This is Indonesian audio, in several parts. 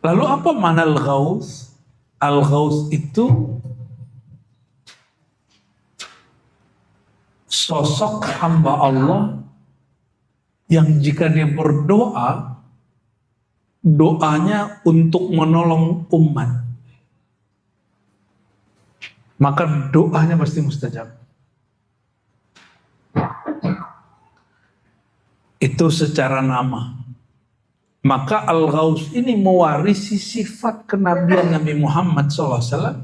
Lalu apa makna al-ghaus? Al-ghaus itu sosok hamba Allah yang jika dia berdoa, doanya untuk menolong umat, maka doanya pasti mustajab. Itu secara nama. Maka Al-Ghaus ini mewarisi sifat kenabian Nabi Muhammad SAW,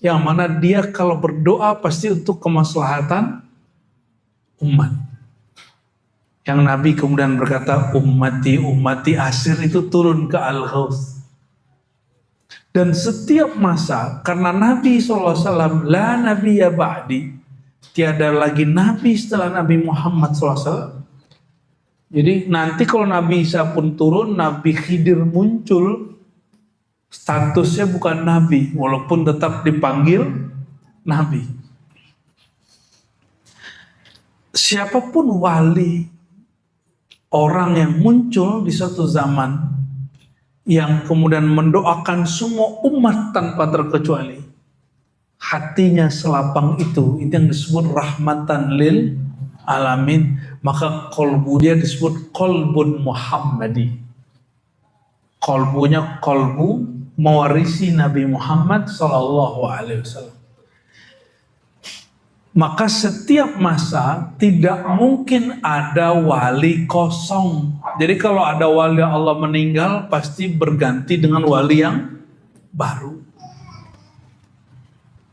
yang mana dia kalau berdoa pasti untuk kemaslahatan umat. Yang Nabi kemudian berkata, ummati, ummati, asir itu turun ke Al-Ghaus. Dan setiap masa, karena Nabi SAW, la nabiyya ba'di, tiada lagi Nabi setelah Nabi Muhammad SAW. Jadi nanti kalau Nabi Isa pun turun, Nabi Khidir muncul, statusnya bukan Nabi, walaupun tetap dipanggil Nabi. Siapapun wali, orang yang muncul di suatu zaman, yang kemudian mendoakan semua umat tanpa terkecuali, hatinya selapang itu yang disebut rahmatan lil alamin, maka kolbu dia disebut kolbun Muhammadi. Kolbunya kolbu mewarisi Nabi Muhammad SAW. Maka setiap masa tidak mungkin ada wali kosong. Jadi kalau ada wali Allah meninggal, pasti berganti dengan wali yang baru.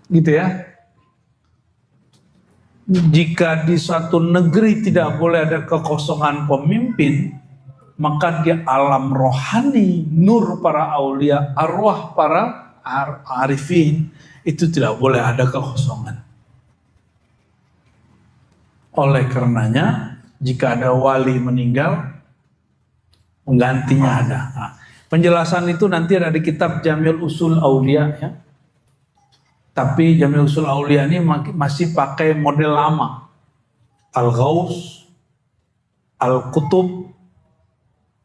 Gitu ya. Jika di suatu negeri tidak boleh ada kekosongan pemimpin, maka di alam rohani, nur para aulia, arwah para arifin, itu tidak boleh ada kekosongan. Oleh karenanya, jika ada wali meninggal, penggantinya ada. Nah, penjelasan itu nanti ada di kitab Jamil Usul Aulia, ya. Tapi Jamil Usul Aulia ini masih pakai model lama. Al-Ghaus, Al-Qutub,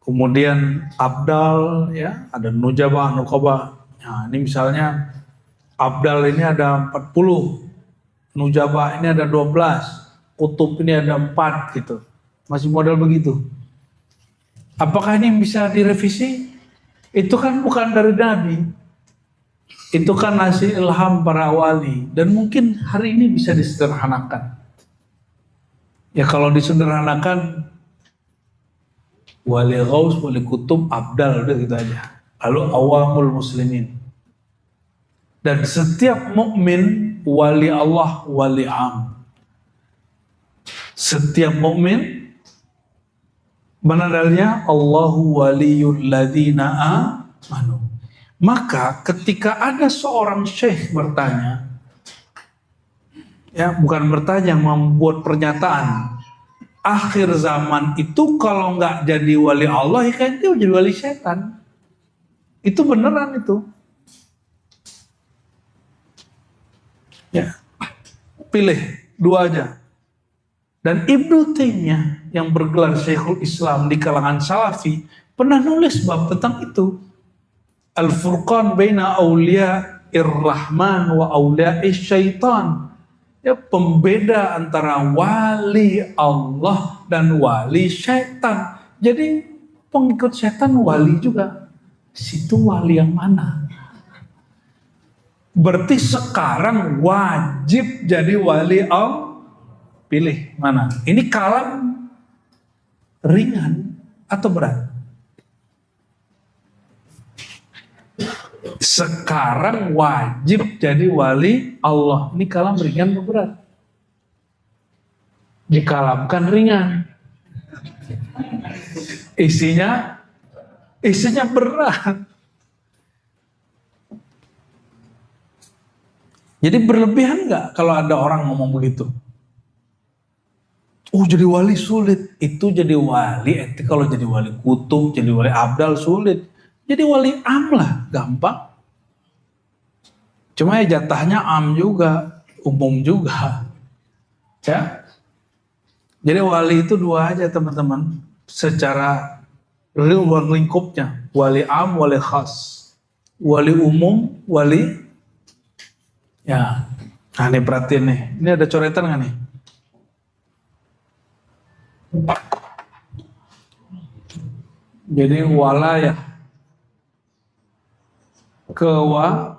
kemudian Abdal, ya, ada Nujabah, Nuqabah. Nah, ini misalnya Abdal ini ada 40, Nujabah ini ada 12, Qutub ini ada 4 gitu. Masih model begitu. Apakah ini bisa direvisi? Itu kan bukan dari Nabi. Itu kan hasil ilham para wali, dan mungkin hari ini bisa disederhanakan. Ya kalau disederhanakan, wali ghaus, wali kutub, abdal, udah gitu aja. Lalu awamul muslimin. Dan setiap mukmin wali Allah, wali am. Setiap mukmin mana dalilnya? Allahu waliyul ladzina amanu. Maka ketika ada seorang syekh bertanya, ya bukan bertanya, membuat pernyataan, akhir zaman itu kalau nggak jadi wali Allah, ya kan dia jadi wali setan. Itu beneran itu. Ya, pilih dua aja. Dan Ibnu Taimiyah yang bergelar Syekhul Islam di kalangan Salafi pernah nulis bab tentang itu. Al-Furqan baina awliya'ir rahman wa awliya'is syaitan. Ya, pembeda antara wali Allah dan wali syaitan. Jadi pengikut syaitan wali juga. Situ wali yang mana? Berarti sekarang wajib jadi wali Allah. Pilih mana? Ini kalam ringan atau berat? Sekarang wajib jadi wali Allah. Ini kalam ringan atau berat? Dikalamkan ringan. Isinya berat. Jadi berlebihan nggak kalau ada orang ngomong begitu? Oh, jadi wali sulit. Itu jadi wali, kalau jadi wali kutub, jadi wali abdal sulit. Jadi wali am lah, gampang. Cuma ya jatahnya am juga, umum juga. Ya. Jadi wali itu dua aja teman-teman. Secara ruang lingkupnya. Wali am, wali khas. Wali umum, wali ya. Nah ini perhatiin nih. Ini ada coretan nggak nih? Jadi walayah. Kewalian.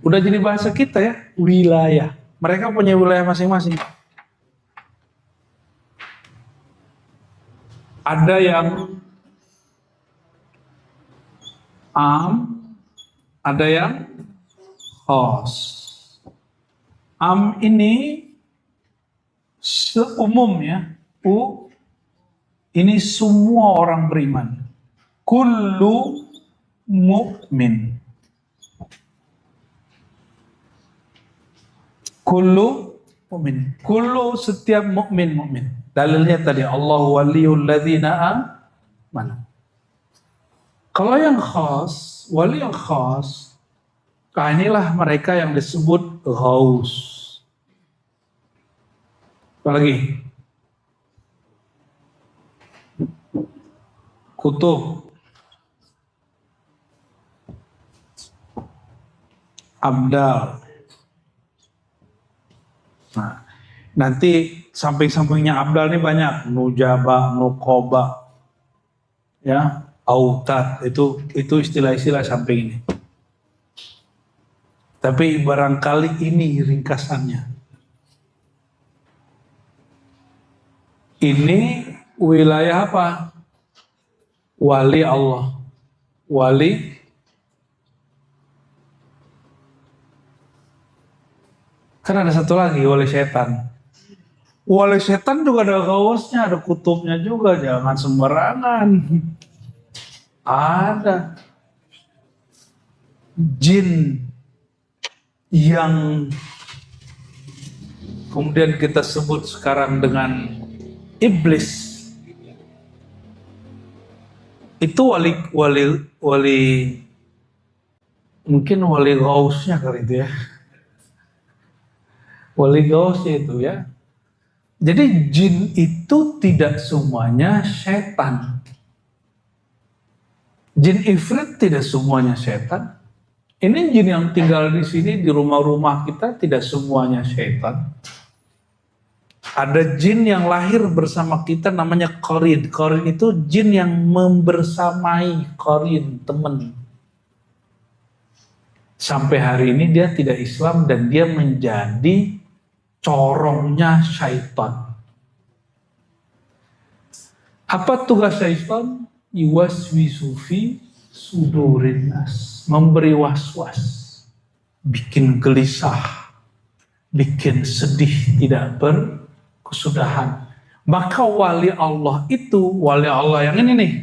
Udah jadi bahasa kita ya. Wilayah. Mereka punya wilayah masing-masing. Ada yang am, ada yang khas. Am ini seumum ya. Ini semua orang beriman. Kullu mu'min. Kullu mu'min. Kullu setiap mu'min. Dalilnya tadi Allah waliyul ladzina amanu. Kalau yang khas, wali yang khas, inilah mereka yang disebut ghaus. Apalagi? Kutub, abdal. Nah, nanti samping-sampingnya abdal ini banyak, nujaba, nukoba, ya, autad, itu istilah-istilah samping ini. Tapi barangkali ini ringkasannya. Ini wilayah apa? Wali Allah. Wali kan ada satu lagi, wali setan. Wali setan juga ada gausnya, ada kutubnya juga, jangan sembarangan. Ada jin yang kemudian kita sebut sekarang dengan iblis. Itu wali mungkin wali gausnya kali itu ya. Wali gausnya itu ya. Jadi jin itu tidak semuanya setan. Jin ifrit tidak semuanya setan. Ini jin yang tinggal di sini di rumah-rumah kita tidak semuanya setan. Ada jin yang lahir bersama kita namanya qarin. Qarin itu jin yang membersamai qarin, teman. Sampai hari ini dia tidak Islam dan dia menjadi corongnya syaitan. Apa tugas syaitan? Yuwaswisu fi sudurin nas. Memberi was-was. Bikin gelisah. Bikin sedih, tidak berkesudahan. Maka wali Allah itu, wali Allah yang ini nih.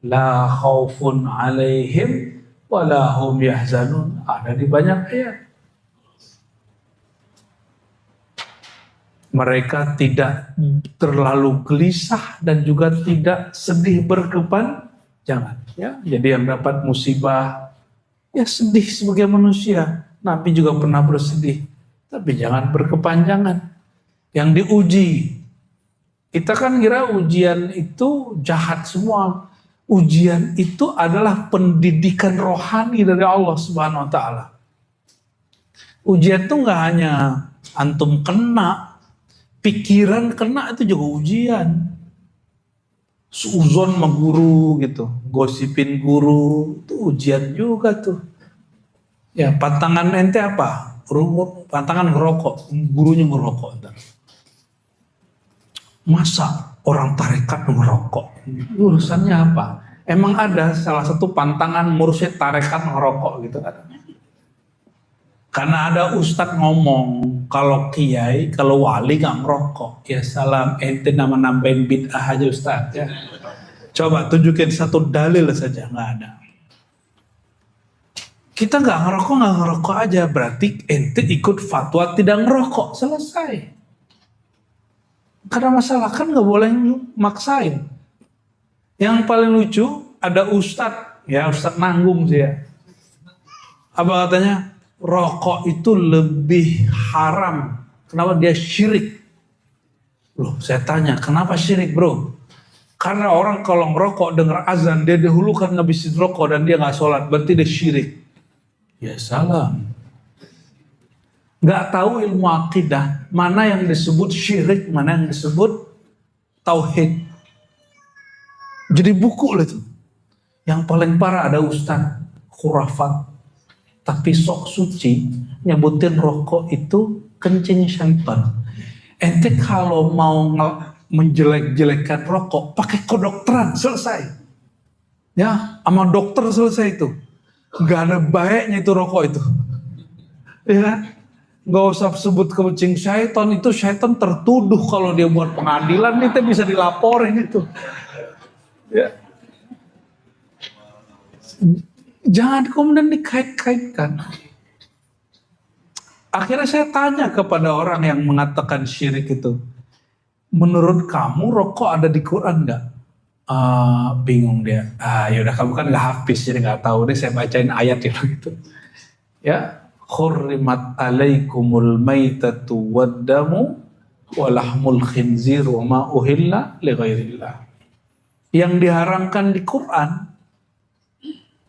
La khaufun alaihim wa la hum yahzanun. Ada di banyak ayat. Mereka tidak terlalu gelisah dan juga tidak sedih berkepanjangan. Ya, jadi yang dapat musibah, ya sedih sebagai manusia. Nabi juga pernah bersedih, tapi jangan berkepanjangan. Yang diuji, kita kan kira ujian itu jahat semua. Ujian itu adalah pendidikan rohani dari Allah Subhanahu Wa Taala. Ujian itu nggak hanya antum kena, pikiran kena itu juga ujian. Suuzon sama guru gitu, gosipin guru, itu ujian juga tuh. Ya, pantangan ente apa? Pantangan ngerokok, gurunya ngerokok. Masa orang tarekat ngerokok? Urusannya apa? Emang ada salah satu pantangan mursyid tarekat ngerokok gitu kan? Karena ada ustadz ngomong, kalau kiai, kalau wali gak merokok. Ya salam, ente nama nambahin bid'ah aja ustadz ya. Coba tunjukin satu dalil saja, gak ada. Kita gak ngerokok aja, berarti ente ikut fatwa tidak ngerokok, selesai. Karena masalah kan gak boleh maksain. Yang paling lucu, ada ustadz, ya ustadz nanggung sih ya. Apa katanya? Rokok itu lebih haram. Kenapa? Dia syirik. Loh, saya tanya, kenapa syirik bro? Karena orang kalau ngerokok dengar azan, dia dahulukan ngabisin rokok dan dia nggak sholat, berarti dia syirik. Ya salam. Nggak tahu ilmu akidah, mana yang disebut syirik, mana yang disebut tauhid. Jadi buku lah itu. Yang paling parah ada ustaz khurafat, tapi sok suci nyebutin rokok itu kencing syaitan. Ente kalau mau menjelek-jelekkan rokok, pakai kedokteran, selesai. Ya, sama dokter selesai itu. Gak ada baiknya itu rokok itu. Ya, gak usah sebut kencing syaitan, itu syaitan tertuduh kalau dia buat pengadilan, itu bisa dilaporin itu. Ya. Jangan kemudian dikait-kaitkan. Akhirnya saya tanya kepada orang yang mengatakan syirik itu, menurut kamu rokok ada di Quran nggak? Bingung dia. Yaudah kamu kan nggak hafiz jadi nggak tahu deh. Saya bacain ayat itu gitu. Ya, hurrimat alaikumul maitatu waddamu walahmul khinzir wa ma uhilla li ghairillah. Yang diharamkan di Quran,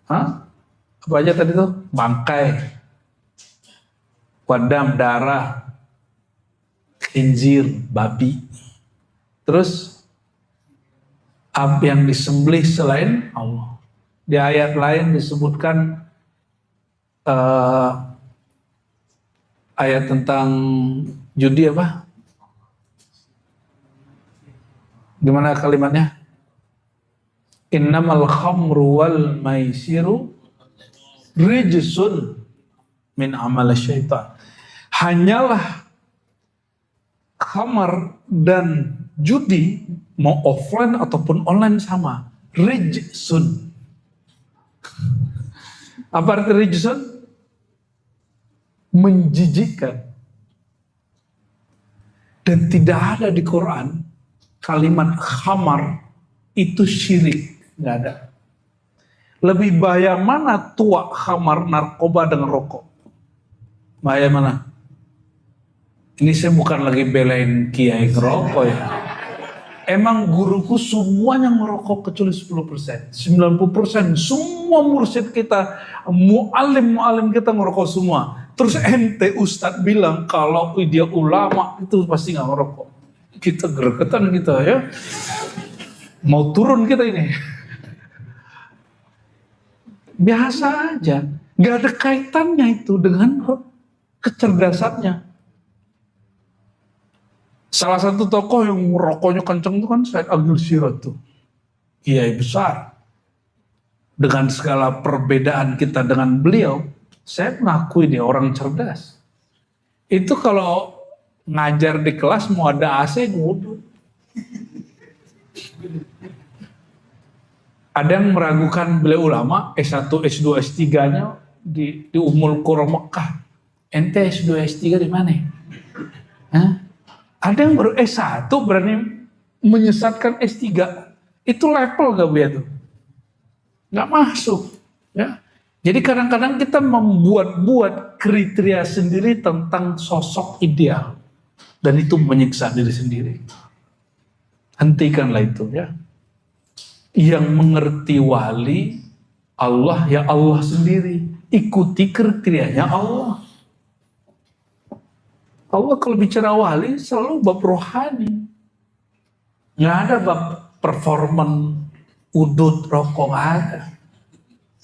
apa aja tadi tuh? Bangkai, wadam darah, khinzir babi. Terus apa yang disembelih selain Allah. Di ayat lain disebutkan ayat tentang judi apa? Gimana kalimatnya? Innamal khamru wal maisiru rijsun min amal syaitan. Hanyalah khamar dan judi, mau offline ataupun online sama, rijsun. Apa arti rijsun? Menjijikkan. Dan tidak ada di Quran kalimat khamar itu syirik. Nggak ada. Lebih bahaya mana tua khamar, narkoba dengan rokok? Bahaya mana? Ini saya bukan lagi belain kiai ngerokok ya. Emang guruku semuanya ngerokok kecuali 10%. 90% semua mursyid kita, mu'alim kita ngerokok semua. Terus ente ustadz bilang kalau dia ulama itu pasti nggak ngerokok. Kita gregetan kita ya. Mau turun kita ini. Biasa aja. Nggak ada kaitannya itu dengan kecerdasannya. Salah satu tokoh yang rokoknya kenceng itu kan Said Agil Sirot tuh. Kiai besar. Dengan segala perbedaan kita dengan beliau, saya mengakui dia orang cerdas. Itu kalau ngajar di kelas mau ada AC ngudut. Ada yang meragukan beliau ulama, S1, S2, S3-nya di Ummul Qura Mekah. Ente S2, S3 di mana? Ada yang baru S1 berani menyesatkan S3. Itu level gak biar tuh? Gak masuk. Ya. Jadi kadang-kadang kita membuat kriteria sendiri tentang sosok ideal. Dan itu menyiksa diri sendiri. Hentikanlah itu ya. Yang mengerti wali Allah ya Allah sendiri. Ikuti kriterianya Allah. Allah kalau bicara wali selalu bab rohani. Nggak ada bab performan, udut, rokok, nggak ada.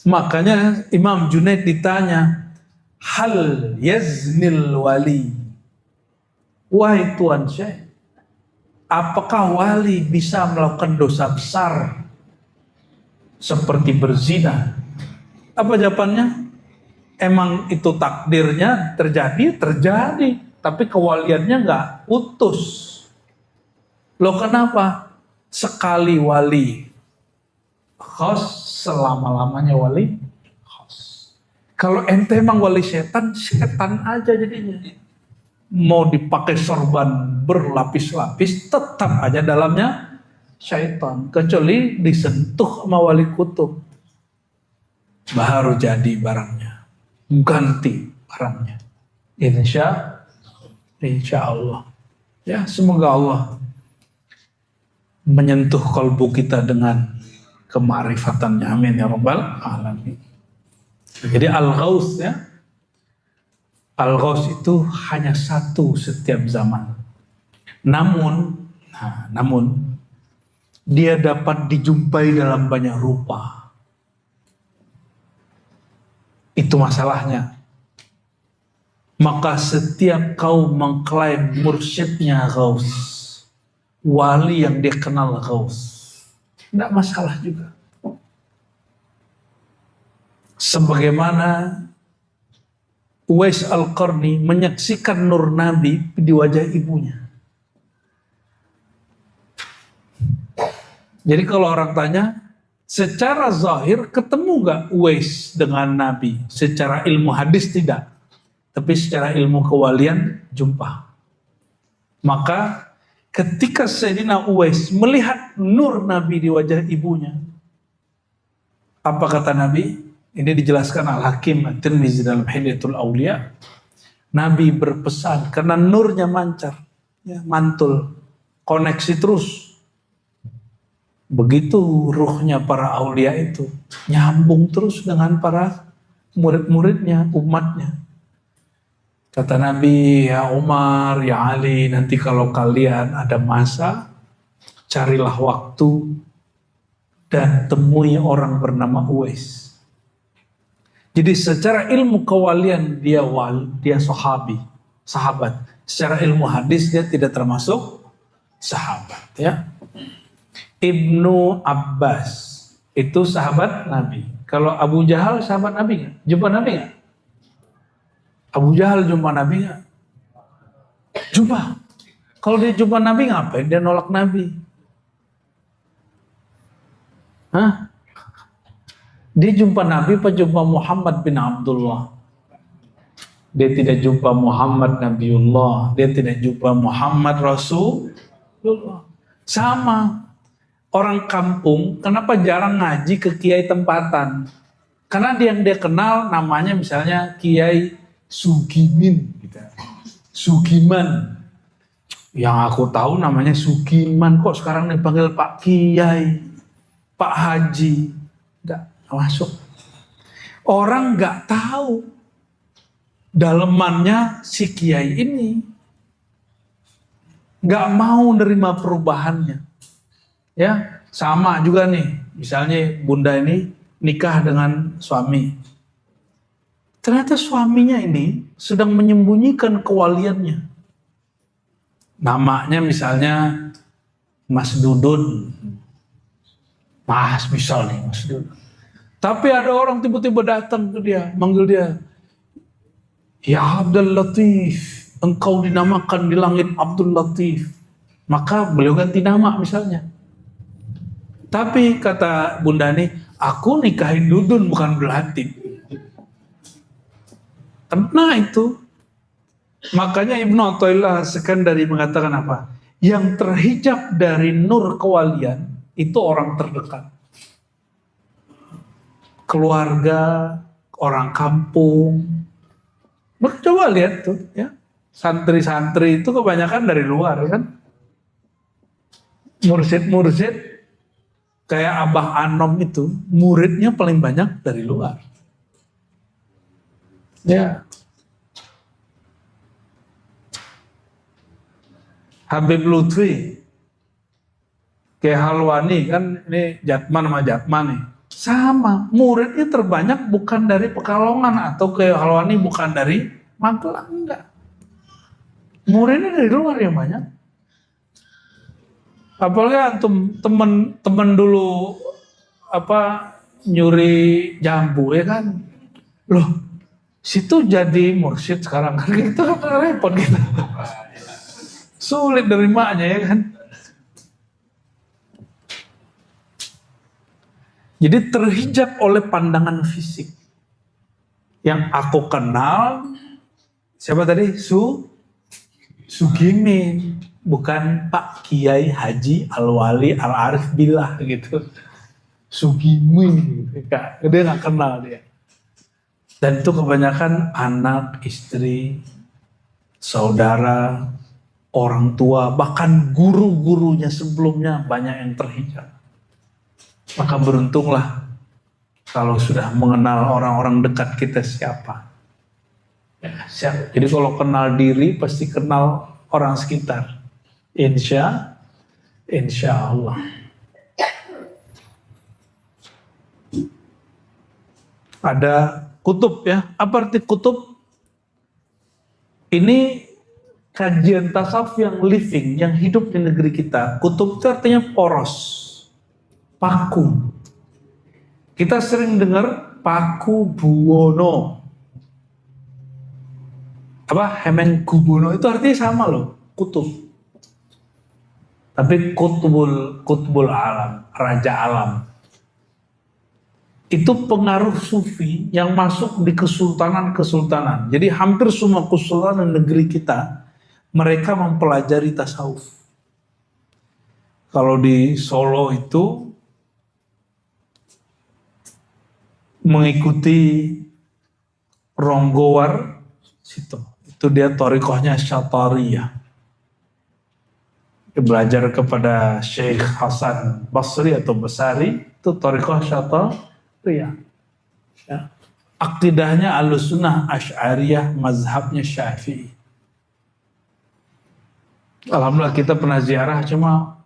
Makanya Imam Junaid ditanya, hal yaznil wali? Wahai Tuan Syekh, apakah wali bisa melakukan dosa besar seperti berzina? Apa jawabannya? Emang itu takdirnya terjadi. Tapi kewaliannya nggak putus. Loh kenapa? Sekali wali khos, selama-lamanya wali khos. Kalau ente emang wali setan, setan aja jadinya. Mau dipakai sorban berlapis-lapis, tetap aja dalamnya syaitan. Kecuali disentuh sama wali kutub. Baru jadi barangnya. Ganti barangnya. Insya Allah. Ya, semoga Allah menyentuh kalbu kita dengan kema'rifatannya. Amin ya rabbal alamin. Jadi Al-Ghaus ya, Al-Ghaus itu hanya satu setiap zaman. Namun dia dapat dijumpai dalam banyak rupa. Itu masalahnya. Maka setiap kaum mengklaim mursyidnya Ghaus, wali yang dia kenal Ghaus, tidak masalah juga. Sebagaimana Uwais Al-Qarni menyaksikan nur Nabi di wajah ibunya. Jadi kalau orang tanya, secara zahir ketemu gak Uwais dengan Nabi? Secara ilmu hadis tidak. Tapi secara ilmu kewalian jumpa. Maka ketika Sayyidina Uwais melihat nur Nabi di wajah ibunya, apa kata Nabi? Ini dijelaskan Al-Hakim At-Tirmizi dalam Hilyatul Auliya. Nabi berpesan karena nurnya mancar, ya, mantul, koneksi terus. Begitu ruhnya para aulia itu nyambung terus dengan para murid-muridnya, umatnya. Kata Nabi, ya Umar, ya Ali, nanti kalau kalian ada masa, carilah waktu dan temui orang bernama Uwais. Jadi secara ilmu kewalian dia sahabat. Secara ilmu hadis dia tidak termasuk sahabat, ya. Ibnu Abbas itu sahabat Nabi. Kalau Abu Jahal sahabat Nabi nggak? Jumpa Nabi nggak? Abu Jahal jumpa Nabi nggak? Jumpa. Kalau dia jumpa Nabi ngapain dia nolak Nabi? Hah? Dia jumpa Nabi apa jumpa Muhammad bin Abdullah? Dia tidak jumpa Muhammad Nabiullah. Dia tidak jumpa Muhammad Rasulullah. Sama. Orang kampung, kenapa jarang ngaji ke kiai tempatan? Karena yang dia kenal namanya misalnya Kiai Sugimin, gitu. Sugiman. Yang aku tahu namanya Sugiman, kok sekarang dipanggil Pak Kiai, Pak Haji. Nggak masuk. Orang nggak tahu dalemannya si Kiai ini. Nggak mau nerima perubahannya. Ya, sama juga nih. Misalnya bunda ini nikah dengan suami. Ternyata suaminya ini sedang menyembunyikan kewaliannya. Namanya misalnya Mas Dudun. Mas misal nih Mas Dudun. Tapi ada orang tiba-tiba datang ke dia, manggil dia. Ya Abdul Latif, engkau dinamakan di langit Abdul Latif. Maka beliau ganti nama misalnya. Tapi kata bunda nih, aku nikahin Dudun bukan Latif. Nah itu. Makanya Ibnu Athaillah Sekandari mengatakan apa? Yang terhijab dari nur kewalian itu orang terdekat. Keluarga, orang kampung. Maka coba lihat tuh ya. Santri-santri itu kebanyakan dari luar kan. Mursyid-mursyid kayak Abah Anom itu, muridnya paling banyak dari luar. Ya. Habib Lutfi, kayak Halwani kan, ini Jatman sama Jatman nih. Sama, muridnya terbanyak bukan dari Pekalongan atau kayak Halwani bukan dari Magelang, enggak. Muridnya dari luar yang banyak. Apalagi antum temen dulu nyuri jambu ya kan, loh situ jadi mursyid sekarang kan, itu kan repot gitu, sulit nerimanya ya kan. Jadi terhijab oleh pandangan fisik. Yang aku kenal siapa tadi? Sugimin. Bukan Pak Kiai Haji Al-Wali Al-Arif Billah gitu. Sugimin gitu. Dia gak kenal dia. Dan itu kebanyakan anak, istri, saudara, orang tua, bahkan guru-gurunya sebelumnya banyak yang terhijab. Maka beruntunglah kalau sudah mengenal orang-orang dekat kita siapa. Ya, siapa. Jadi kalau kenal diri pasti kenal orang sekitar. Insya Allah. Ada kutub ya. Apa arti kutub? Ini kajian tasawuf yang living, yang hidup di negeri kita. Kutub itu artinya poros, paku. Kita sering dengar Paku Buwono. Apa? Hemengkubuwono itu artinya sama loh, kutub. Tapi kutbul alam, raja alam. Itu pengaruh sufi yang masuk di kesultanan-kesultanan. Jadi hampir semua kesultanan negeri kita, mereka mempelajari tasawuf. Kalau di Solo itu mengikuti Ronggowar, itu dia thariqahnya Syatariyah. Dia belajar kepada Syekh Hasan Basri atau Basari, itu thariqah Syatariyah. Ya. Akidahnya Ahlussunnah Asy'ariyah, mazhabnya Syafi'i. Alhamdulillah kita pernah ziarah, cuma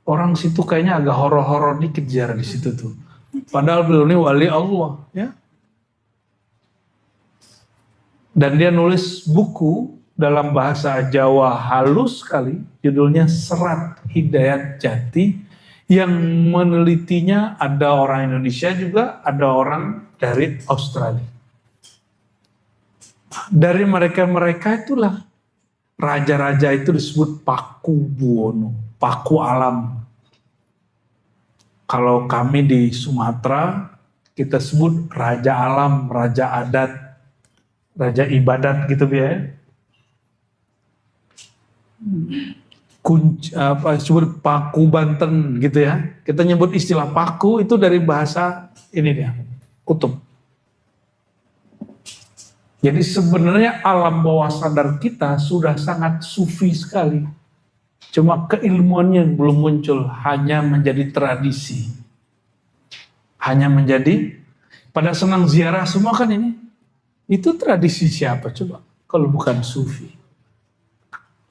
orang situ kayaknya agak horor-horor dikit ziarah di situ tuh. Padahal beliau ini wali Allah, ya. Dan dia nulis buku dalam bahasa Jawa halus sekali, judulnya Serat Hidayat Jati, yang menelitinya ada orang Indonesia juga, ada orang dari Australia. Dari mereka-mereka itulah raja-raja itu disebut Paku Buwono, Paku Alam. Kalau kami di Sumatera, kita sebut Raja Alam, Raja Adat, Raja Ibadat gitu ya. Sebut Paku Banten gitu ya. Kita nyebut istilah Paku itu dari bahasa ini dia, kutub. Jadi sebenarnya alam bawah sadar kita sudah sangat sufi sekali. Cuma keilmuannya belum muncul, hanya menjadi tradisi. Hanya menjadi, pada senang ziarah semua kan ini. Itu tradisi siapa coba? Kalau bukan sufi.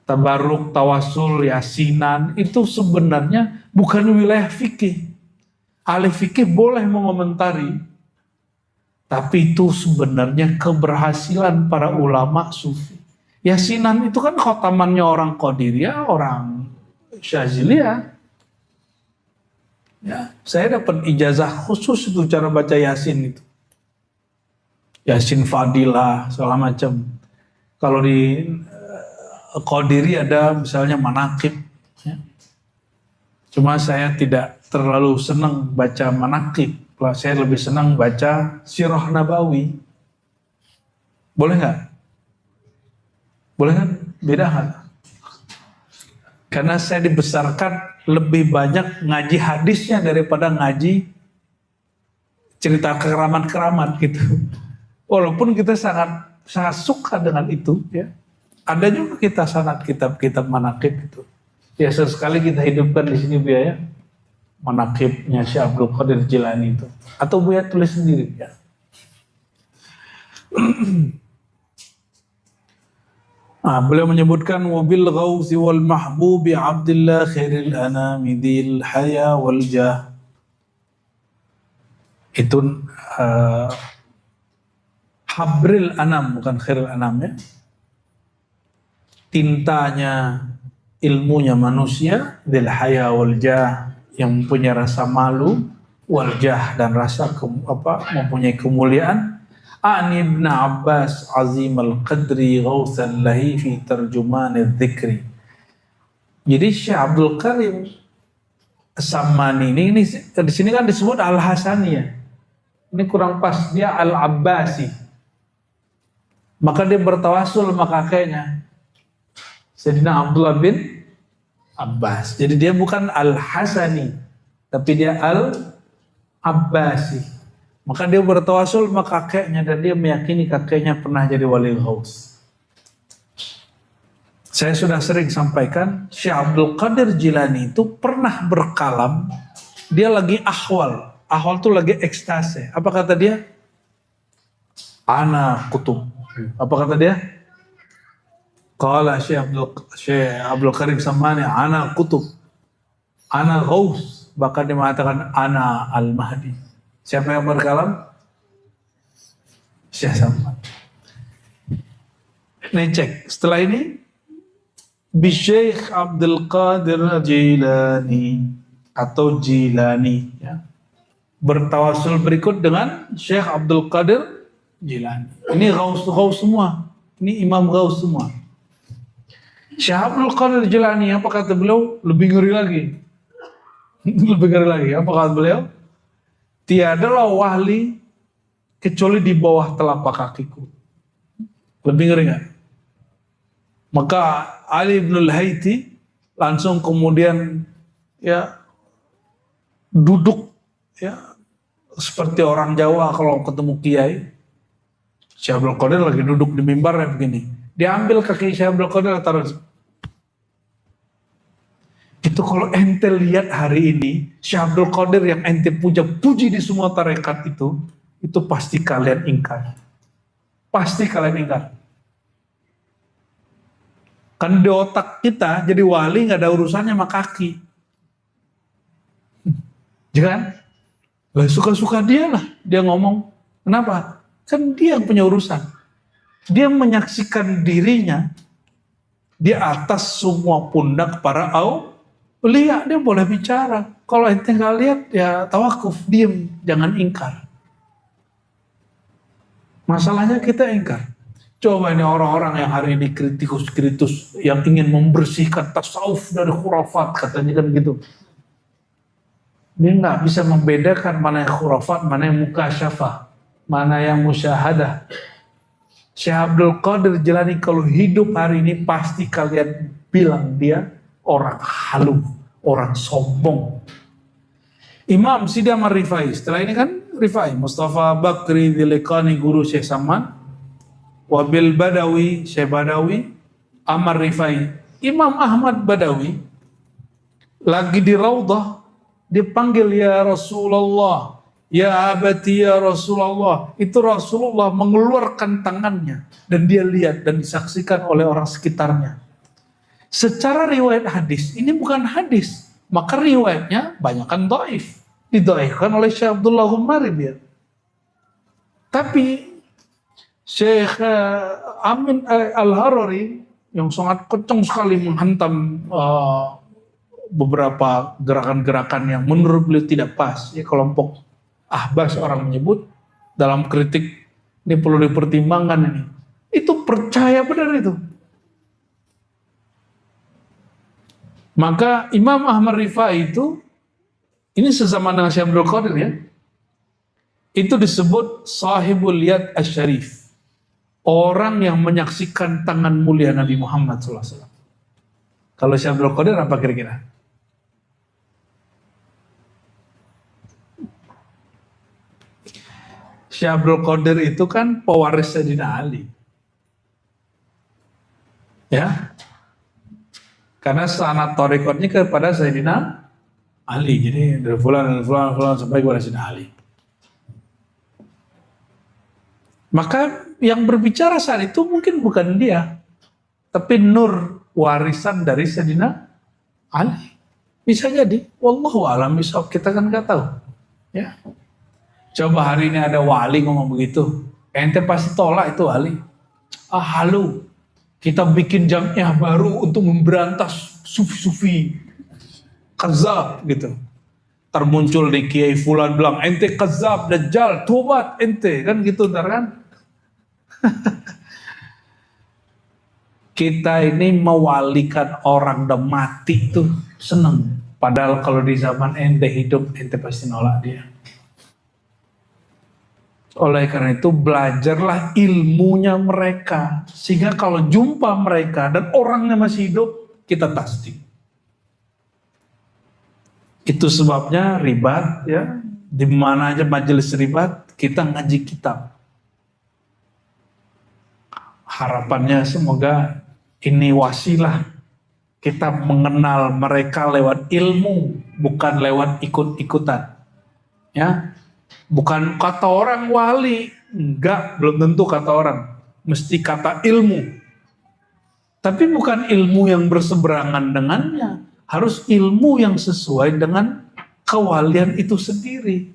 Tabaruk, tawasul, yasinan, itu sebenarnya bukan wilayah fikih. Ahli fikih boleh mengomentari. Tapi itu sebenarnya keberhasilan para ulama sufi. Yasinan itu kan khotamannya orang Qadiriyah, orang Syaziliyah. Ya, saya dapat ijazah khusus itu cara baca Yasin itu. Yasin Fadilah, segala macam. Kalau di Qadiri ada misalnya manaqib. Ya. Cuma saya tidak terlalu senang baca manaqib. Saya lebih senang baca Sirah Nabawi. Boleh nggak? Boleh kan? Beda kan? Karena saya dibesarkan lebih banyak ngaji hadisnya daripada ngaji cerita keramat-keramat gitu. Walaupun kita sangat suka dengan itu, ya. Ada juga kita sanad kitab-kitab manaqib itu. Ya sekali kita hidupkan di sini Bu ya. Manaqibnya Syekh Abdul Qadir Jilani itu. Atau Bu ya tulis sendiri ya. Beliau menyebutkan wabil ghausi wal mahbubi Abdullah khairil anami dil haya wal jah. Itu habril anam, bukan khairil anam ya. Tintanya, ilmunya manusia, dil haya wal jah, yang punya rasa malu, wal jah, dan rasa mempunyai kemuliaan. Ani Ibn Abbas azim al-qadri ghausan lahi fi tarjuman al-dhikri. Jadi Syekh Abdul Karim As-Sammani ini di sini kan disebut Al-Hasaniyah. Ini kurang pas, dia Al-Abbasi. Maka dia bertawasul sama kakeknya Sayyidina Abdullah bin Abbas. Jadi dia bukan Al-Hasani, tapi dia Al-Abbasi. Maka dia bertawasul sama kakeknya dan dia meyakini kakeknya pernah jadi wali ghaus. Saya sudah sering sampaikan, Syekh Abdul Qadir Jilani itu pernah berkalam, dia lagi ahwal. Ahwal itu lagi ekstase. Apa kata dia? Ana kutub. Apa kata dia? Qala Syekh Abdul Karim Samani, ana kutub. Ana ghaus. Bahkan dia mengatakan, ana al-mahdi. Siapa yang berkalam? Syekh Samani. Nih cek, setelah ini Syekh Abdul Qadir Jilani atau Jilani ya. Bertawasul berikut dengan Syekh Abdul Qadir Jilani. Ini gaus semua. Ini imam gaus semua. Syekh Abdul Qadir Jilani, apa kata beliau? Lebih ngeri lagi. Lebih ngeri lagi. Apa kata beliau? Tiadalah wali kecuali di bawah telapak kakiku. Lebih ngeri nggak? Maka Ali bin al-Haiti langsung kemudian ya duduk ya seperti orang Jawa kalau ketemu kiai. Syekh Abdul Qadir lagi duduk di mimbar ya begini. Diambil kaki Syekh Abdul Qadir taruh. Itu kalau ente lihat hari ini Syekh Abdul Qadir yang ente puji di semua tarekat itu pasti kalian ingkar. Pasti kalian ingkar. Kan di otak kita jadi wali nggak ada urusannya sama kaki. Jangan. Lah suka-suka dia lah. Dia ngomong. Kenapa? Kan dia yang punya urusan. Dia menyaksikan dirinya di atas semua pundak para aulia. Dia boleh bicara. Kalau ente nggak lihat ya tawakuf, diem, jangan ingkar. Masalahnya kita ingkar. Coba ini orang-orang yang hari ini kritikus yang ingin membersihkan tasawuf dari khurafat, katanya kan gitu. Dia nggak bisa membedakan mana yang khurafat, mana yang mukasyafah, mana yang musyahadah. Syekh Abdul Qadir Jilani kalau hidup hari ini pasti kalian bilang dia orang halu, orang sombong. Imam Sidi Ahmad Rifai, setelah ini kan Rifai, Mustafa Bakri Dilekani guru Syekh Saman, Wabil Badawi, Syekh Badawi, Amar Rifai. Imam Ahmad Badawi lagi di Raudah, dipanggil ya Rasulullah, ya abati ya Rasulullah. Itu Rasulullah mengeluarkan tangannya dan dia lihat dan disaksikan oleh orang sekitarnya. Secara riwayat hadis, ini bukan hadis, maka riwayatnya banyakkan dhaif, didoaifkan oleh Syekh Abdullah Humari dia. Tapi Syekh Amin Al-Harari yang sangat kencang sekali menghantam beberapa gerakan-gerakan yang menurut beliau tidak pas. Ya, kelompok Ahbas orang menyebut dalam kritik ini perlu dipertimbangkan ini. Itu percaya benar itu. Maka Imam Ahmad Rifai itu ini sezaman dengan Syekh Abdul Qadir ya. Itu disebut sahibul yad asy-syarif. Orang yang menyaksikan tangan mulia Nabi Muhammad SAW. Kalau Syekh Abdul Qadir apa kira-kira? Syekh Abdul Qadir itu kan pewaris Sayyidina Ali. Ya. Karena sanad thariqatnya kepada Sayyidina Ali. Jadi dari fulan sampai kepada Sayyidina Ali. Maka yang berbicara saat itu mungkin bukan dia, tapi nur warisan dari Sayyidina Ali. Bisa jadi, wallahu a'lam bishawab, kita kan nggak tahu. Ya. Coba hari ini ada wali ngomong begitu, ente pasti tolak itu wali. Ah halu, kita bikin jamiah baru untuk memberantas sufi-sufi, kazab gitu. Termuncul di Kiai Fulan bilang, ente kazab, dajjal, tobat ente, kan gitu ntar kan. Kita ini mewalikan orang udah mati tuh seneng. Padahal kalau di zaman ente hidup, ente pasti nolak dia. Oleh karena itu belajarlah ilmunya mereka. Sehingga kalau jumpa mereka dan orangnya masih hidup, kita tasdik. Itu sebabnya ribat ya. Di mana aja majelis ribat, kita ngaji kitab. Harapannya semoga Ini wasilah kita mengenal mereka lewat ilmu, bukan lewat ikut-ikutan. Ya, bukan kata orang wali, enggak, belum tentu kata orang, mesti kata ilmu. Tapi bukan ilmu yang berseberangan dengannya, harus ilmu yang sesuai dengan kewalian itu sendiri.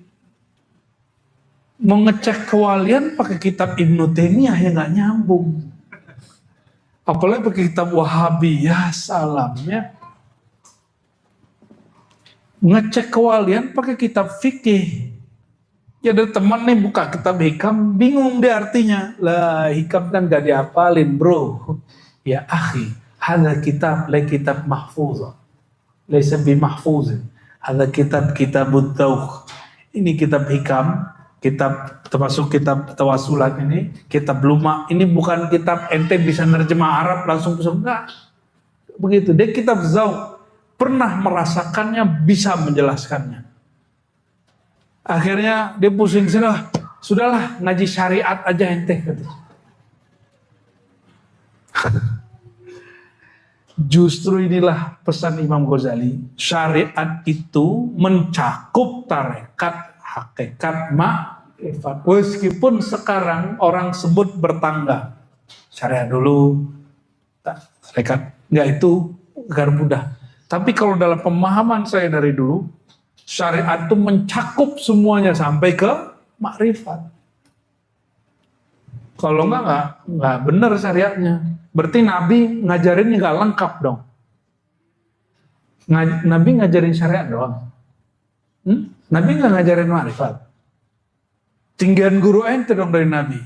Mengecek kewalian pakai kitab Ibnu Taimiyah ya nggak nyambung. Apalagi pakai kitab Wahabi, ya salam ya. Ngecek kewalian pakai kitab fikih. Ya ada teman nih buka kitab hikam, bingung dia artinya. Lah hikam kan gak dihafalin bro. Ya akhi, hadza kitab la kitab mahfuz. Laisa bi mahfuz. Hadza kitabut tauh. Ini kitab hikam, kitab termasuk kitab tawasulat ini, kitab luma. Ini bukan kitab ente bisa nerjemah Arab langsung enggak. Begitu. Dia kitab zauq, pernah merasakannya, bisa menjelaskannya. Akhirnya dia pusing, sudahlah ngaji syariat aja ente. Justru inilah pesan Imam Ghazali. Syariat itu mencakup tarekat, hakikat, makrifat. Meskipun sekarang orang sebut bertangga. Syariat dulu, tarekat. Enggak, itu agar mudah. Tapi kalau dalam pemahaman saya dari dulu, syariat itu mencakup semuanya sampai ke makrifat. Kalau enggak benar syariatnya. Berarti Nabi ngajarinnya nggak lengkap dong. Nabi ngajarin syariat doang. Nabi nggak ngajarin makrifat. Tinggian guru ente dong dari Nabi.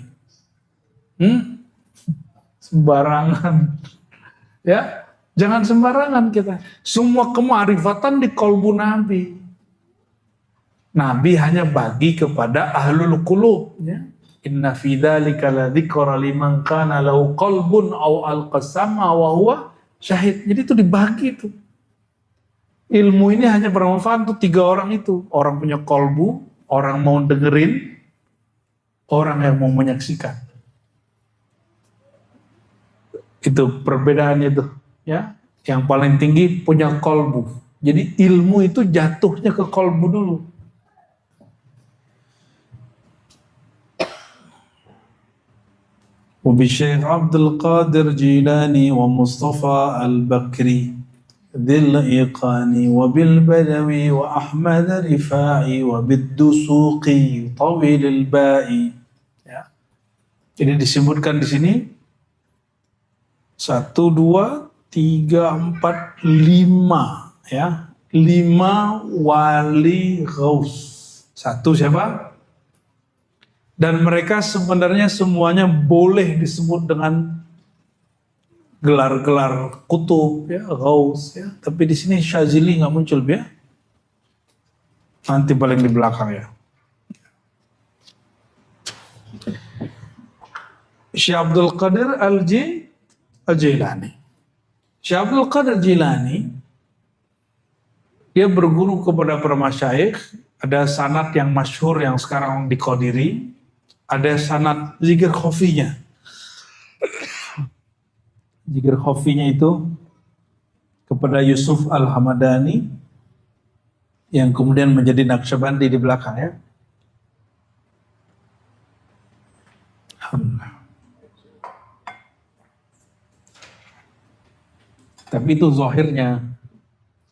Sembarangan. Ya, jangan sembarangan kita. Semua kemarifatan di qalbu Nabi. Nabi hanya bagi kepada ahlul qulub. Ya. Inna fi dzalika ladzikra liman kana lahu qalbun aw alqasama wa huwa syahid. Jadi itu dibagi itu. Ilmu ini hanya bermanfaat untuk 3 orang itu. Orang punya qalbu, orang mau dengerin, orang yang mau menyaksikan. Itu perbedaannya itu, ya. Yang paling tinggi punya qalbu. Jadi ilmu itu jatuhnya ke qalbu dulu. وبالشيخ عبد القادر جيلاني ومصطفى البكري ذي الإيقاني وبالبدوي وأحمد رفاعي وبالدسوقي طويل البائي. Ya. Ini disebutkan di sini 1, 2, 3, 4, 5 ya. 5 wali ghaus. 1 siapa? Dan mereka sebenarnya semuanya boleh disebut dengan gelar-gelar kutub, ya, ghaus, ya. Tapi di sini Syazili nggak muncul, ya. Nanti paling di belakang ya. Syekh Abdul Qadir Al-Jilani. Syekh Abdul Qadir Jilani, dia berguru kepada para masyayikh. Ada sanad yang masyhur yang sekarang diqadiri. Ada sanad zikir khafinya. Zikir khafinya itu kepada Yusuf Al-Hamadani yang kemudian menjadi Naqsyabandi di belakang ya. Tapi itu zahirnya.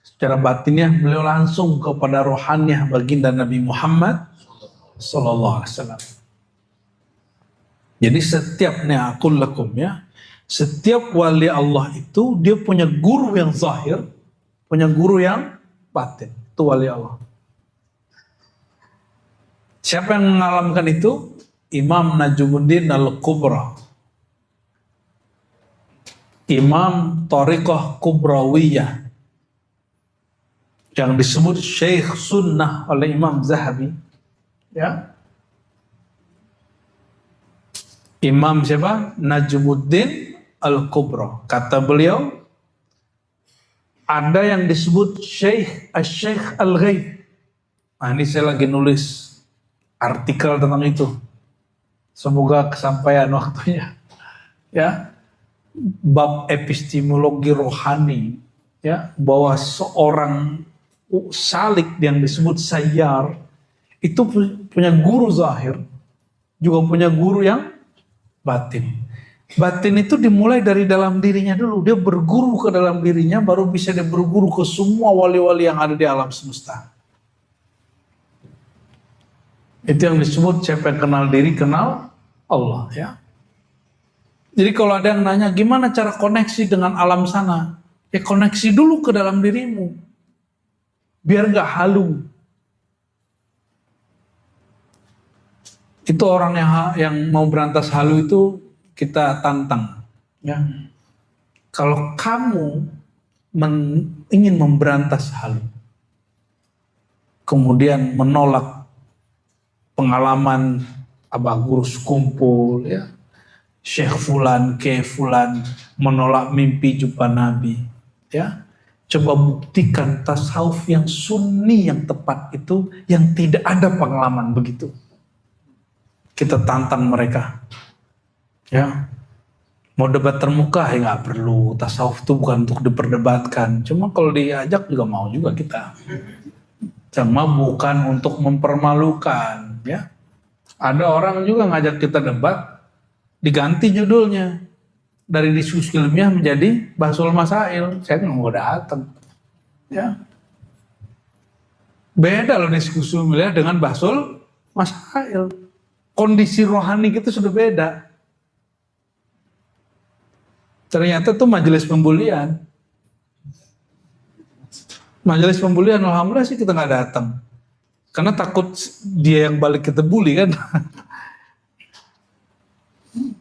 Secara batinnya beliau langsung kepada rohaniah baginda Nabi Muhammad sallallahu alaihi wasallam. Jadi setiap ni'akul lakum ya, setiap wali Allah itu dia punya guru yang zahir, punya guru yang batin. Itu wali Allah. Siapa yang mengalamkan itu? Imam Najmuddin Al-Kubra. Imam Thariqah Kubrawiyah. Yang disebut Syekh Sunnah oleh Imam Zahabi. Ya. Imam siapa? Najmuddin Al-Kubra. Kata beliau, ada yang disebut Syekh Al-Ghaib. Nah, ini saya lagi nulis artikel tentang itu. Semoga kesampaian waktunya. Ya. bab epistemologi rohani, ya, bahwa seorang salik yang disebut sayyar itu punya guru zahir, juga punya guru yang batin. Batin itu dimulai dari dalam dirinya dulu. Dia berguru ke dalam dirinya, baru bisa dia berguru ke semua wali-wali yang ada di alam semesta. Itu yang disebut siapa yang kenal diri, kenal Allah, ya. Jadi kalau ada yang nanya, gimana cara koneksi dengan alam sana? Ya koneksi dulu ke dalam dirimu. Biar gak halu. Itu orang yang mau berantas halu itu kita tantang, ya. Kalau kamu ingin memberantas halu, kemudian menolak pengalaman abah guru sekumpul, ya, Syekh Fulan, Ke Fulan, menolak mimpi jumpa Nabi, ya, coba buktikan tasawuf yang sunni yang tepat itu yang tidak ada pengalaman begitu. Kita tantang mereka. Ya, mau debat termuka ya nggak perlu. Tasawuf itu bukan untuk diperdebatkan. Cuma kalau diajak juga mau juga kita. Cuma bukan untuk mempermalukan. Ya, ada orang juga ngajak kita debat, diganti judulnya dari diskusi ilmiah menjadi bahsul masail. Saya nggak mau datang. Ya, beda loh diskusi ilmiah dengan bahsul masail. Kondisi rohani kita sudah beda. Ternyata itu majelis pembulian. Majelis pembulian, alhamdulillah sih kita nggak datang. Karena takut dia yang balik kita bully kan.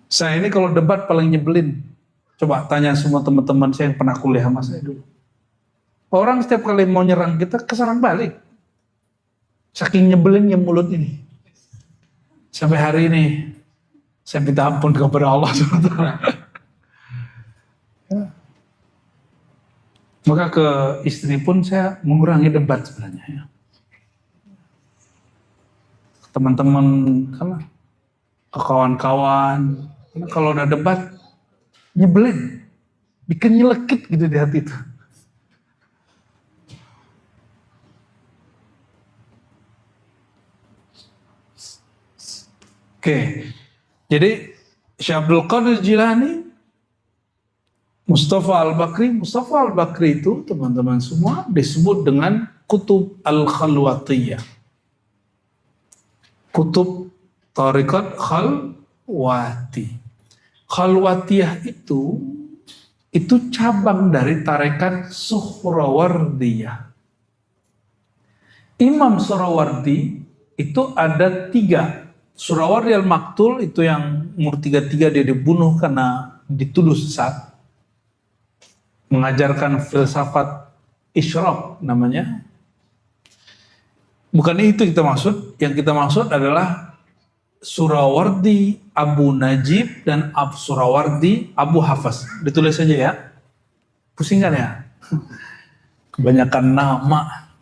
Saya ini kalau debat paling nyebelin. Coba tanya semua teman-teman saya yang pernah kuliah sama saya dulu. Orang setiap kali mau nyerang kita, keserang balik. Saking nyebelinnya mulut ini. Sampai hari ini, saya minta ampun kepada Allah SWT. Ya. Maka ke istri pun saya mengurangi debat sebenarnya. Ya. Teman-teman, ke kawan-kawan, kalau udah debat, nyebelin, bikin nyelekit gitu di hati itu. Oke, jadi Syekh Abdul Qadir Jilani, Mustafa Al-Bakri itu teman-teman semua disebut dengan Kutub Al-Khalwatiyah. Kutub Tariqat Khalwati. Khalwatiyah itu cabang dari tarekat Suhrawardiyah. Imam Suhrawardi itu ada 3. Suhrawardi Al-Maktul itu yang umur 33 dia dibunuh karena dituduh sesat. Mengajarkan filsafat isyraq namanya. Bukan itu kita maksud. Yang kita maksud adalah Suhrawardi Abu Najib dan Suhrawardi Abu Hafaz. Ditulis saja ya. Pusing kan ya? Kebanyakan nama.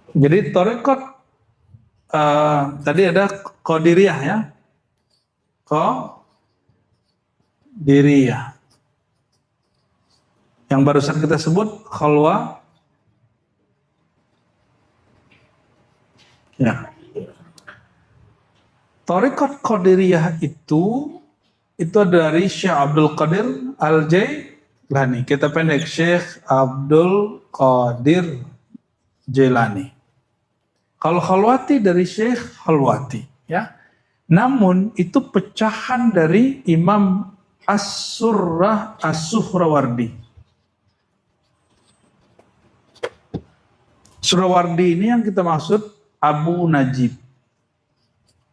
Jadi Thariqat tadi ada Qadiriyah ya. Qadiriyah. Yang barusan kita sebut Khalwa. Ya. Thariqat Qadiriyah itu dari Syekh Abdul Qadir Al-Jailani. Kita pendek Syekh Abdul Qadir Jailani. Kalau Khalwati dari Syekh Khalwati, ya. Namun itu pecahan dari Imam As-Suhrawardi. Suhrawardi ini yang kita maksud Abu Najib.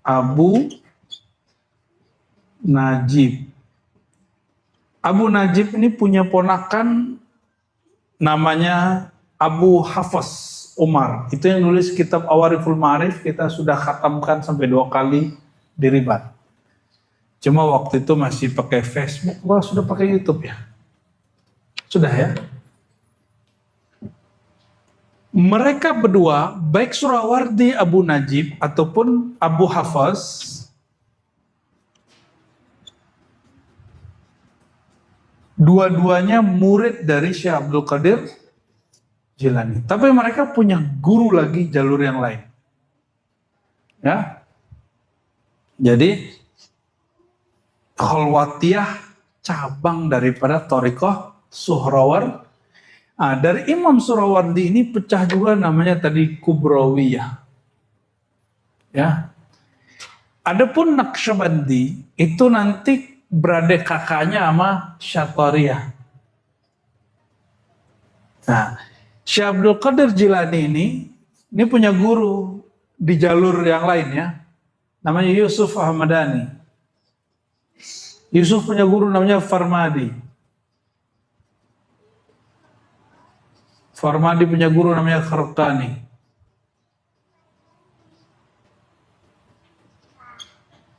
Abu Najib ini punya ponakan namanya Abu Hafaz Umar. Itu yang nulis kitab Awariful Ma'arif, kita sudah khatamkan sampai 2 kali di Ribat. Cuma waktu itu masih pakai Facebook, wah sudah pakai YouTube ya? Sudah ya? Mereka berdua, baik Surawardi Abu Najib ataupun Abu Hafaz, dua-duanya murid dari Syekh Abdul Qadir Jilani. Tapi mereka punya guru lagi jalur yang lain. Ya. Jadi Khalwatiyah cabang daripada Thariqah Suhrawardi. Dari Imam Surawardi ini pecah juga namanya tadi Kubrawiyah. Ya. Adapun Naqsyabandi itu nanti beradik kakaknya sama Syatariyah. Nah, Syekh Abdul Qadir Jilani ini punya guru di jalur yang lain ya. Namanya Yusuf Ahmadani. Yusuf punya guru namanya Farmadi. Farmadi punya guru namanya Kharqani.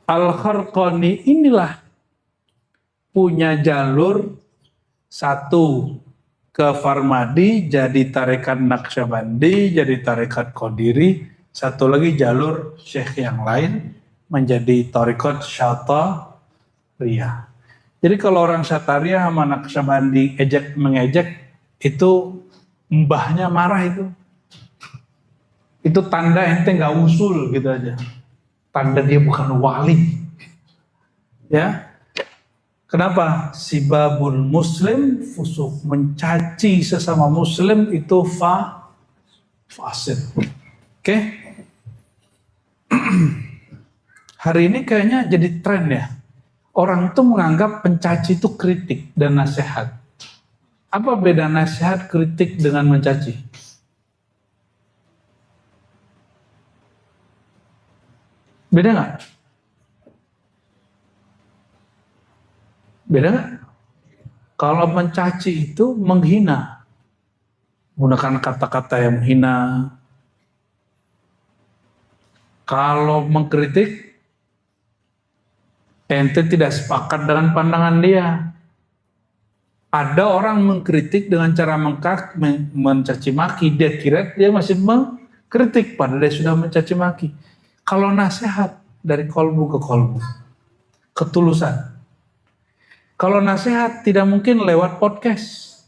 Al-Kharqani inilah punya jalur satu ke Farmadi jadi tarekat Naqsyabandi, jadi tarekat Qadiri, satu lagi jalur syekh yang lain menjadi tarekat Syatariyah. Jadi kalau orang Syatariyah sama Naqsyabandi mengejek itu mbahnya marah itu. Itu tanda ente nggak usul gitu aja. Tanda dia bukan wali. Ya. Kenapa? Sibabul muslim fusuk, mencaci sesama muslim itu fasid. Oke? Hari ini kayaknya jadi tren ya. Orang itu menganggap pencaci itu kritik dan nasihat. Apa beda nasihat, kritik dengan mencaci? Beda nggak? Beda nggak? Kalau mencaci itu menghina, menggunakan kata-kata yang menghina. Kalau mengkritik, ente tidak sepakat dengan pandangan dia. Ada orang mengkritik dengan cara mencaci maki, dia kira dia masih mengkritik padahal dia sudah mencaci maki. Kalau nasihat dari kolbu ke kolbu, ketulusan. Kalau nasihat tidak mungkin lewat podcast.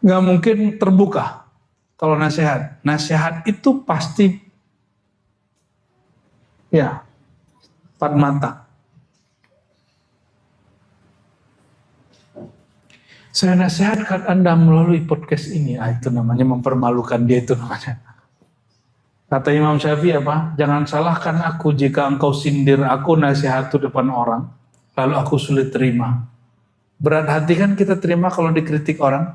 Nggak mungkin terbuka. Kalau nasihat. Nasihat itu pasti ya empat mata. Saya nasihatkan Anda melalui podcast ini. Itu namanya mempermalukan dia itu namanya. Kata Imam Syafi'i apa? Jangan salahkan aku jika engkau sindir aku nasihat itu depan orang. Lalu aku sulit terima. Berat hati kan kita terima kalau dikritik orang.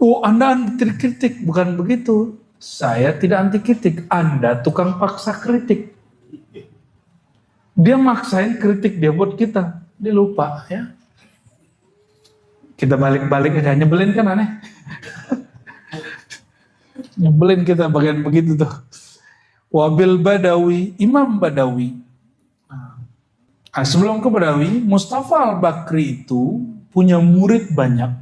Oh, Anda anti kritik. Bukan begitu. Saya tidak anti kritik. Anda tukang paksa kritik. Dia maksain kritik dia buat kita. Dia lupa ya. Kita balik-balik aja, nyebelin kan aneh. Nyebelin kita bagian begitu tuh. Wabil Badawi, Imam Badawi. Nah, sebelum ke Badawi, Mustafa Al-Bakri itu punya murid banyak.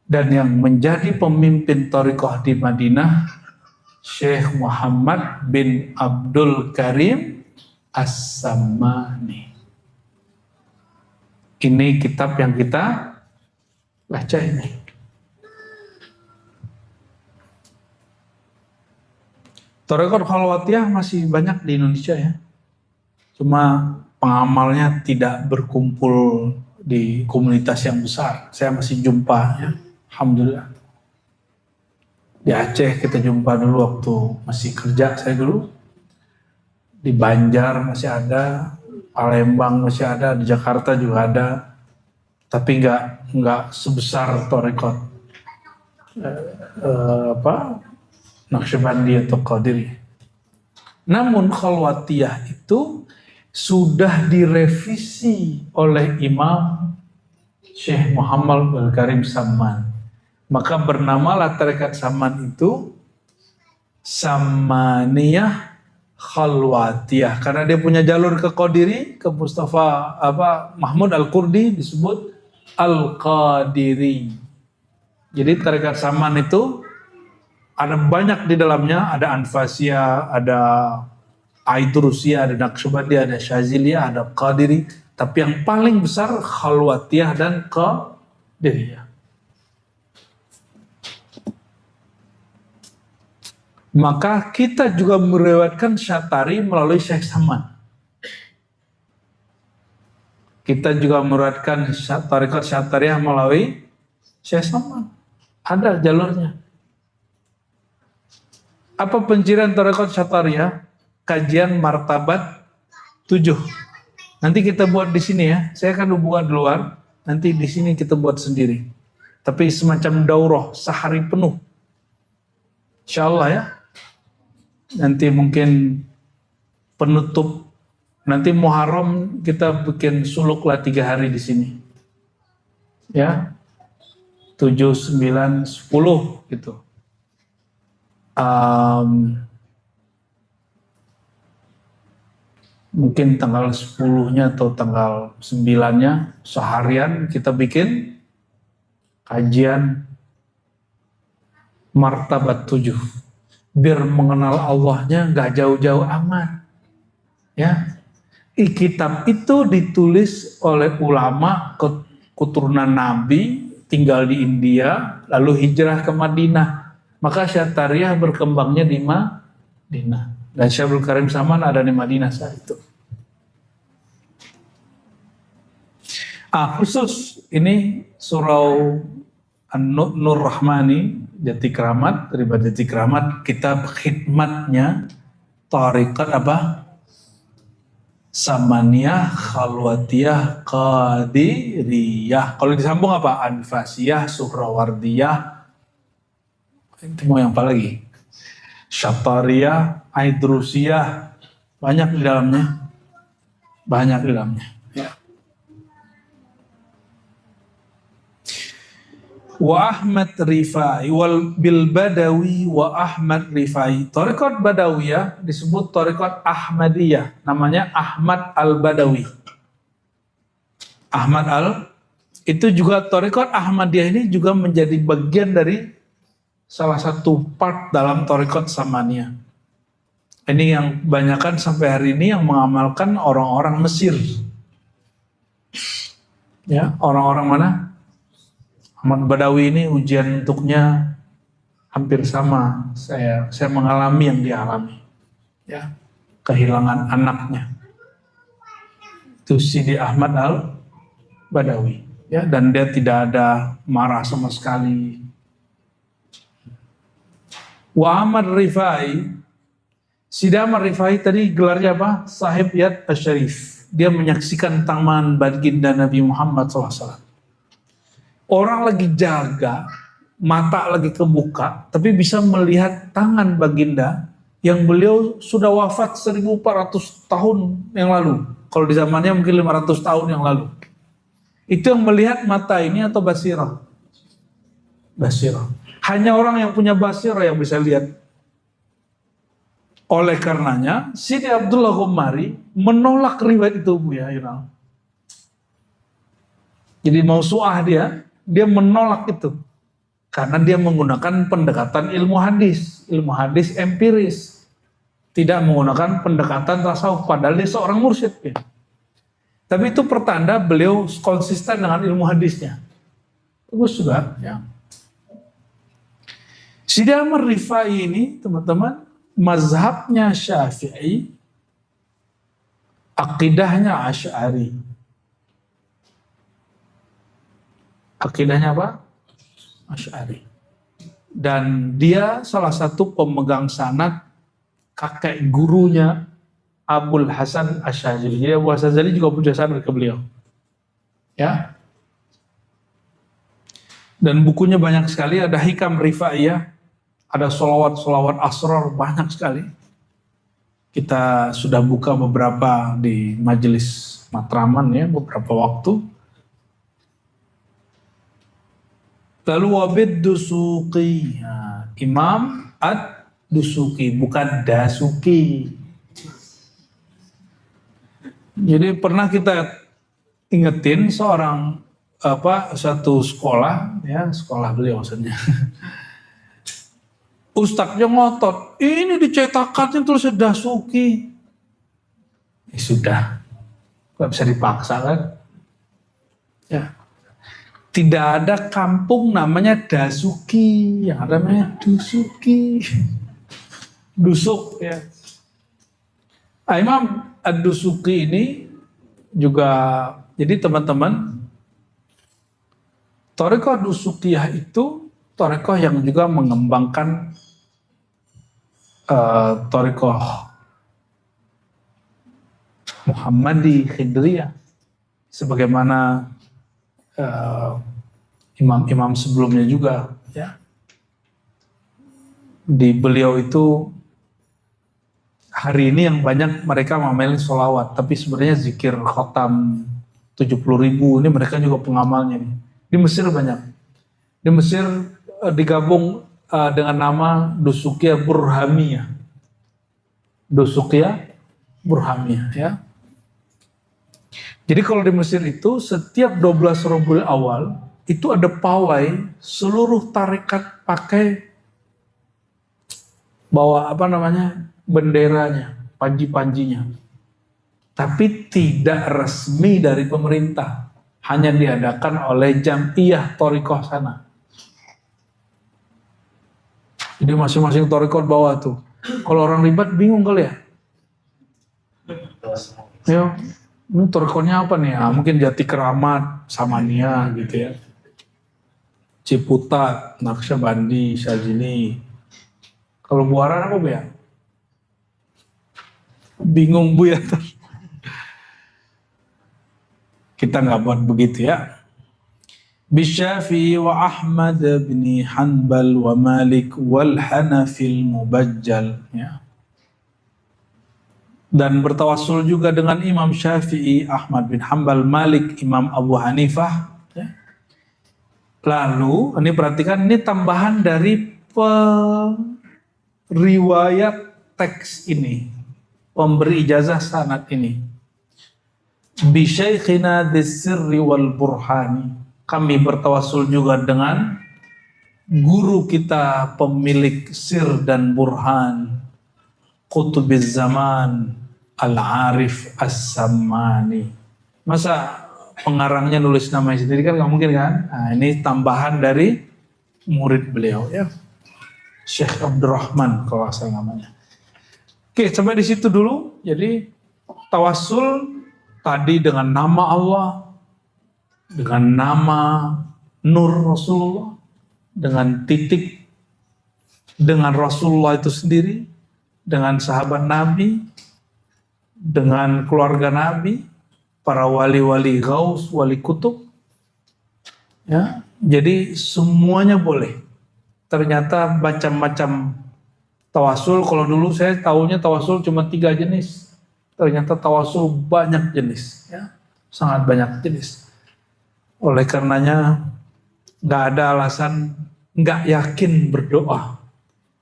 Dan yang menjadi pemimpin Thariqah di Madinah, Syekh Muhammad bin Abdul Karim As-Sammani. Ini kitab yang kita baca ini. Thariqah Khalwatiyah masih banyak di Indonesia ya. Cuma pengamalnya tidak berkumpul di komunitas yang besar. Saya masih jumpa ya. Alhamdulillah. Di Aceh kita jumpa dulu waktu masih kerja saya dulu. Di Banjar masih ada. Palembang masih ada, di Jakarta juga ada, tapi nggak sebesar Thariqah Naqsyabandi atau Qadiri. Namun Khalwatiyah itu sudah direvisi oleh Imam Syekh Muhammad Al-Karim Samman. Maka bernamalah tarekat Samman itu Sammaniyah Khalwatiyah, karena dia punya jalur ke Qadiri, ke Mustafa Mahmud Al-Qurdi disebut Al-Qadiri. Jadi tarekat Saman itu ada banyak di dalamnya, ada Anfasiyah, ada Aidrusiyah, ada Naqsyabandiyah, ada Syaziliyah, ada Qadiri. Tapi yang paling besar Khalwatiyah dan Qadiriyah. Maka kita juga meriwayatkan Syatari melalui Syekh Saman. Kita juga meriwayatkan tarekat Syatariyah melalui Syekh Saman. Ada jalurnya. Apa pencirian tarekat Syatariyah? Kajian martabat 7. Nanti kita buat di sini ya. Saya akan buat di luar. Nanti di sini kita buat sendiri. Tapi semacam daurah sehari penuh. Insya Allah ya. Nanti mungkin penutup. Nanti Muharram kita bikin suluklah 3 hari di sini. Ya. 7, 9, 10 gitu. Mungkin tanggal 10-nya atau tanggal 9-nya seharian kita bikin kajian martabat 7. Biar mengenal Allahnya gak jauh-jauh amat. Ya. Kitab itu ditulis oleh ulama keturunan Nabi, tinggal di India, lalu hijrah ke Madinah. Maka Syatariyah berkembangnya di Madinah. Dan Syaikhul Karim Saman ada di Madinah saat itu. Khusus ini surau An-Nur Rahmani, Jati Keramat, dari Jati Keramat, kitab khidmatnya Tariqat apa? Samaniyah, Khalwatiyah, Qadiriyah. Kalau disambung apa? Anfasiyah, Suhrawardiyah. Itu mau yang apa lagi? Syatariyah, Aidrusiyah. Banyak di dalamnya. Banyak di dalamnya. Ya. Wa Ahmad Rifai wal bil Badawi wa Ahmad Rifai. Tarekat Badawiyah disebut tarekat Ahmadiyah. Namanya Ahmad Al-Badawi. Itu juga tarekat Ahmadiyah ini juga menjadi bagian dari salah satu part dalam tarekat Samaniyah. Ini yang kebanyakan sampai hari ini yang mengamalkan orang-orang Mesir. Ya, orang-orang mana? Ahmad Badawi ini ujian untuknya hampir sama. Saya mengalami yang dia alami. Ya, kehilangan anaknya. Itu Sidi Ahmad Al-Badawi. Ya, dan dia tidak ada marah sama sekali. Wa Ahmad Rifai, Sidi Ahmad Rifai tadi gelarnya apa? Sahib Yad Asy-Syarif. Dia menyaksikan taman baginda Nabi Muhammad SAW. Orang lagi jaga, mata lagi kebuka, tapi bisa melihat tangan baginda yang beliau sudah wafat 1400 tahun yang lalu. Kalau di zamannya mungkin 500 tahun yang lalu. Itu yang melihat mata ini atau basirah? Basirah. Hanya orang yang punya basirah yang bisa lihat. Oleh karenanya, Sidi Abdullah Ghumari menolak riwayat itu, Bu ya, Yunal. Jadi mausu'ah dia menolak itu. Karena dia menggunakan pendekatan ilmu hadis empiris. Tidak menggunakan pendekatan tasawuf, padahal dia seorang mursyid. Ya. Tapi itu pertanda beliau konsisten dengan ilmu hadisnya. Bagus juga, ya. Sidi Ahmad Rifai ini, teman-teman, mazhabnya Syafi'i, akidahnya Asy'ari. Akidahnya apa? Asy'ari. Dan dia salah satu pemegang sanad kakek gurunya Abul Hasan Asy-Syadzili. Jadi Abu Hasan Asy-Syadzili juga punya sanad ke beliau. Ya. Dan bukunya banyak sekali, ada Hikam Rifaiyah, ada solawat-solawat asrar, banyak sekali. Kita sudah buka beberapa di majelis Matraman ya, beberapa waktu. Lalu Wabid Dusuki, nah, Imam Ad-Dusuki, bukan Dasuki. Jadi pernah kita ingetin seorang satu sekolah, ya sekolah beliau maksudnya. Ustadznya ngotot, ini dicetakannya tulisnya Dasuki. Ya sudah, nggak bisa dipaksa kan? Ya. Tidak ada kampung namanya Dasuki, yang ada namanya Dusuki. Dusuk ya. Imam Ad-Dusuki ini juga, jadi teman-teman, Thariqah Dusukiyah itu thariqah yang juga mengembangkan thariqah Muhammadi Khidriyah, sebagaimana imam-imam sebelumnya juga, ya. Di beliau itu hari ini yang banyak mereka ngamalin sholawat, tapi sebenarnya zikir khotam 70.000 ini mereka juga pengamalnya nih. Di Mesir banyak. Di Mesir digabung dengan nama Dusukia Burhamiyah. Dusukia Burhamiyah, ya. Jadi kalau di Mesir itu setiap 12 Rabiul Awal itu ada pawai, seluruh tarekat pakai bawa benderanya, panji-panjinya. Tapi tidak resmi dari pemerintah, hanya diadakan oleh Jam'iyah Thariqah sana. Jadi masing-masing thariqah bawa tuh. Kalau orang ribet bingung kali ya. Ya, ini thariqahnya apa nih? Mungkin Jati Keramat, Samania gitu ya. Ciputat, Naqsyabandi, Syazili. Kalau Buaran apa Bu ya? Bingung Bu ya. Kita nggak buat begitu ya. Bisyafi'i wa Ahmad bin Hanbal wa Malik wal Hanafil Mubajjal, ya. Dan bertawassul juga dengan Imam Syafi'i, Ahmad bin Hanbal, Malik, Imam Abu Hanifah, ya. Lalu ini perhatikan, ini tambahan dari riwayat teks ini, pemberi ijazah sanad ini. Bi syaikhina dzirri wal burhani, kami bertawassul juga dengan guru kita pemilik sir dan burhan, Qutubiz Zaman Al-Arif As-Sammani. Masa pengarangnya nulis namanya sendiri kan nggak mungkin kan? Nah, ini tambahan dari murid beliau, ya. Syekh Abdurrahman kalau asal namanya. Oke, sampai di situ dulu. Jadi tawassul tadi dengan nama Allah, dengan nama Nur Rasulullah, dengan titik, dengan Rasulullah itu sendiri, dengan sahabat Nabi, dengan keluarga Nabi, para wali-wali gaus, wali kutub, ya. Jadi semuanya boleh. Ternyata macam-macam tawasul. Kalau dulu saya tahunya tawasul cuma 3 jenis. Ternyata tawasul banyak jenis, ya. Sangat banyak jenis. Oleh karenanya nggak ada alasan nggak yakin berdoa.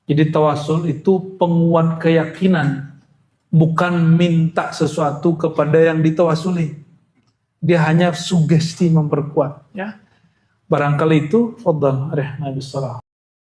Jadi tawasul itu penguat keyakinan, bukan minta sesuatu kepada yang ditawasuli. Dia hanya sugesti memperkuat, ya. Barangkali itu, fadhal, Nabi sallallahu